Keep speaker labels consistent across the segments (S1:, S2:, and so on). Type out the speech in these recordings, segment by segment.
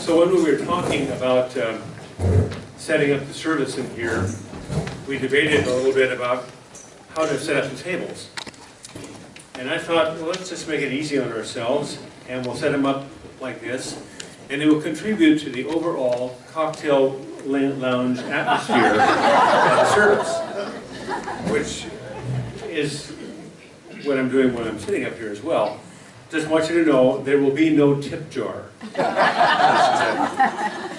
S1: So when we were talking about setting up the service in here, we debated a little bit about how to set up the tables. And I thought, well, let's just make it easy on ourselves, and we'll set them up like this, and it will contribute to the overall cocktail lounge atmosphere of the service, which is what I'm doing when I'm sitting up here as well. Just want you to know there will be no tip jar.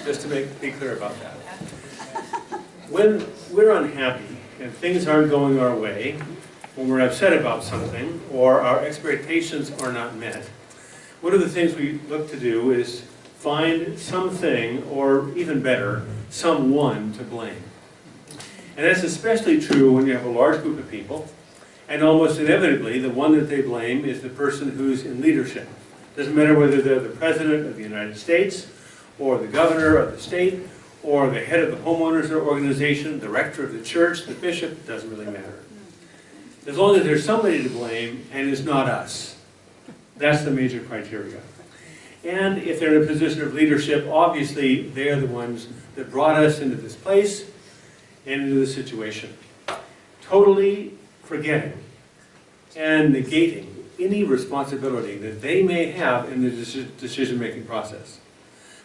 S1: Just to be clear about that. When we're unhappy and things aren't going our way, when we're upset about something or our expectations are not met, one of the things we look to do is find something, or even better, someone to blame. And that's especially true when you have a large group of people, and almost inevitably the one that they blame is the person who's in leadership. Doesn't matter whether they're the President of the United States, or the governor of the state, or the head of the homeowners organization, the rector of the church, the bishop, it doesn't really matter. As long as there's somebody to blame, and it's not us. That's the major criteria. And if they're in a position of leadership, obviously they're the ones that brought us into this place and into this situation. Totally forgetting and negating any responsibility that they may have in the decision-making process,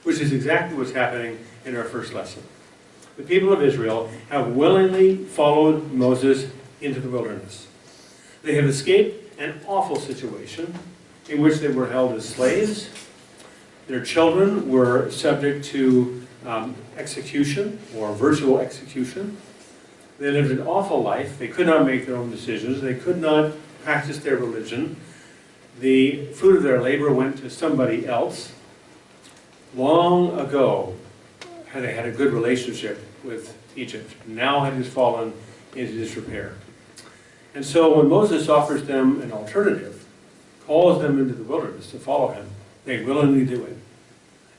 S1: which is exactly what's happening in our first lesson. The people of Israel have willingly followed Moses into the wilderness. They have escaped an awful situation in which they were held as slaves. Their children were subject to execution or virtual execution. They lived an awful life. They could not make their own decisions. They could not practice their religion. The fruit of their labor went to somebody else. Long ago, they had a good relationship with Egypt. Now it has fallen into disrepair. And so when Moses offers them an alternative, calls them into the wilderness to follow him, they willingly do it,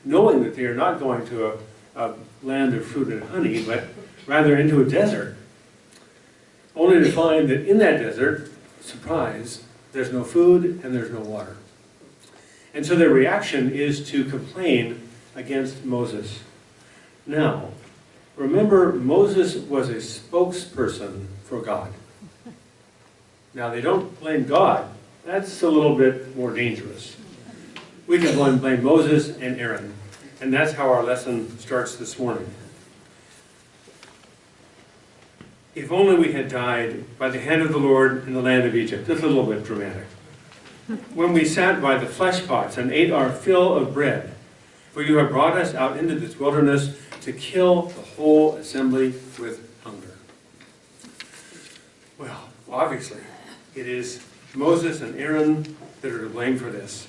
S1: knowing that they are not going to a land of fruit and honey, but rather into a desert, only to find that in that desert, surprise, there's no food and there's no water. And so their reaction is to complain against Moses. Now, remember, Moses was a spokesperson for God. Now, they don't blame God. That's a little bit more dangerous. We can blame Moses and Aaron. And that's how our lesson starts this morning. If only we had died by the hand of the Lord in the land of Egypt. That's a little bit dramatic. When we sat by the flesh pots and ate our fill of bread, for you have brought us out into this wilderness to kill the whole assembly with hunger. Well, obviously, it is Moses and Aaron that are to blame for this.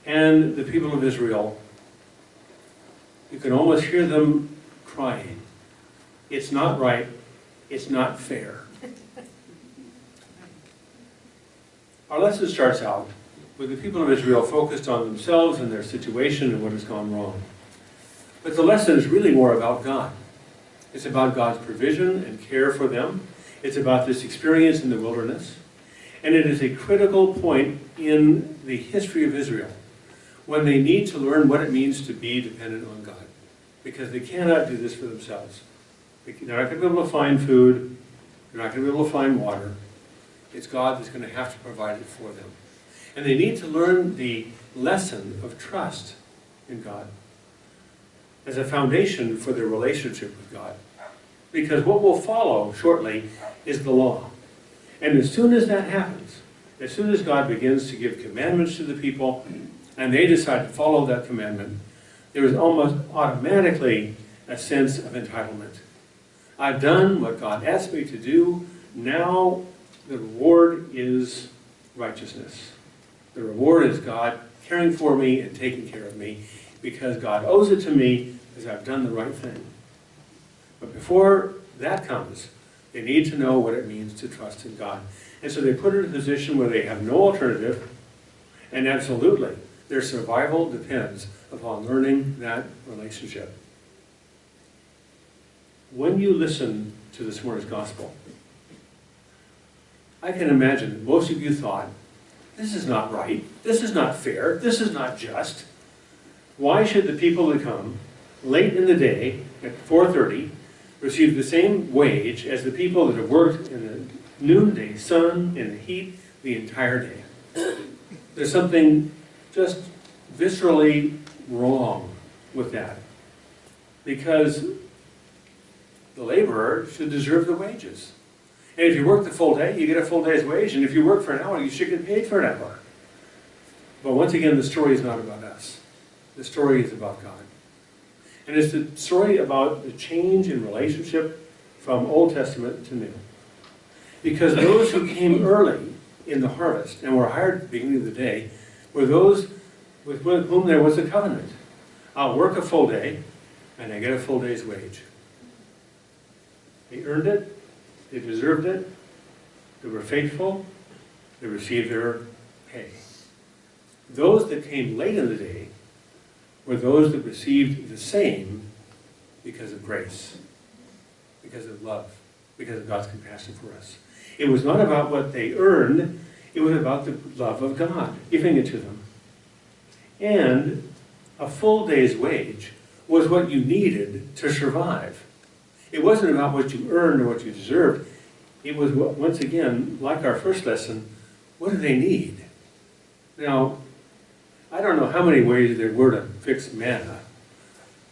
S1: And the people of Israel, you can almost hear them crying. It's not right. It's not fair. Our lesson starts out with the people of Israel focused on themselves and their situation and what has gone wrong. But the lesson is really more about God. It's about God's provision and care for them. It's about this experience in the wilderness. And it is a critical point in the history of Israel when they need to learn what it means to be dependent on God, because they cannot do this for themselves. They're not going to be able to find food. They're not going to be able to find water. It's God that's going to have to provide it for them. And they need to learn the lesson of trust in God as a foundation for their relationship with God. Because what will follow shortly is the law. And as soon as that happens, as soon as God begins to give commandments to the people, and they decide to follow that commandment, there is almost automatically a sense of entitlement. I've done what God asked me to do. Now the reward is righteousness. The reward is God caring for me and taking care of me, because God owes it to me because I've done the right thing. But before that comes, they need to know what it means to trust in God. And so they put in a position where they have no alternative, and absolutely, their survival depends upon learning that relationship. When you listen to this morning's gospel, I can imagine that most of you thought, this is not right, this is not fair, this is not just. Why should the people that come late in the day at 4:30 receive the same wage as the people that have worked in the noonday sun and the heat the entire day? There's something just viscerally wrong with that, because the laborer should deserve the wages. And if you work the full day, you get a full day's wage, and if you work for an hour, you should get paid for an hour. But once again, the story is not about us. The story is about God. And it's the story about the change in relationship from Old Testament to New. Because those who came early in the harvest and were hired at the beginning of the day were those with whom there was a covenant. I'll work a full day, and I get a full day's wage. They earned it. They deserved it. They were faithful. They received their pay. Those that came late in the day were those that received the same because of grace, because of love, because of God's compassion for us. It was not about what they earned. It was about the love of God, giving it to them. And a full day's wage was what you needed to survive. It wasn't about what you earned or what you deserved. It was, once again, like our first lesson, what do they need? Now, I don't know how many ways there were to fix manna.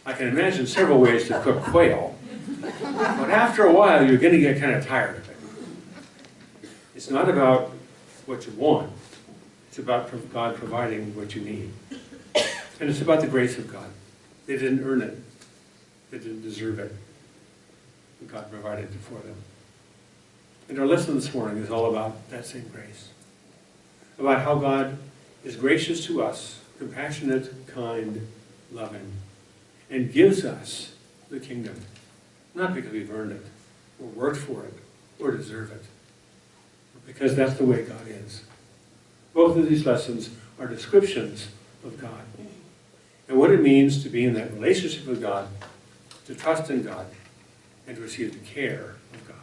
S1: I can imagine several ways to cook quail. But after a while, you're going to get kind of tired of it. It's not about what you want. It's about God providing what you need. And it's about the grace of God. They didn't earn it. They didn't deserve it. God provided it for them. And our lesson this morning is all about that same grace. About how God is gracious to us, compassionate, kind, loving, and gives us the kingdom. Not because we've earned it, or worked for it, or deserve it, but because that's the way God is. Both of these lessons are descriptions of God, and what it means to be in that relationship with God, to trust in God, and to receive the care of God.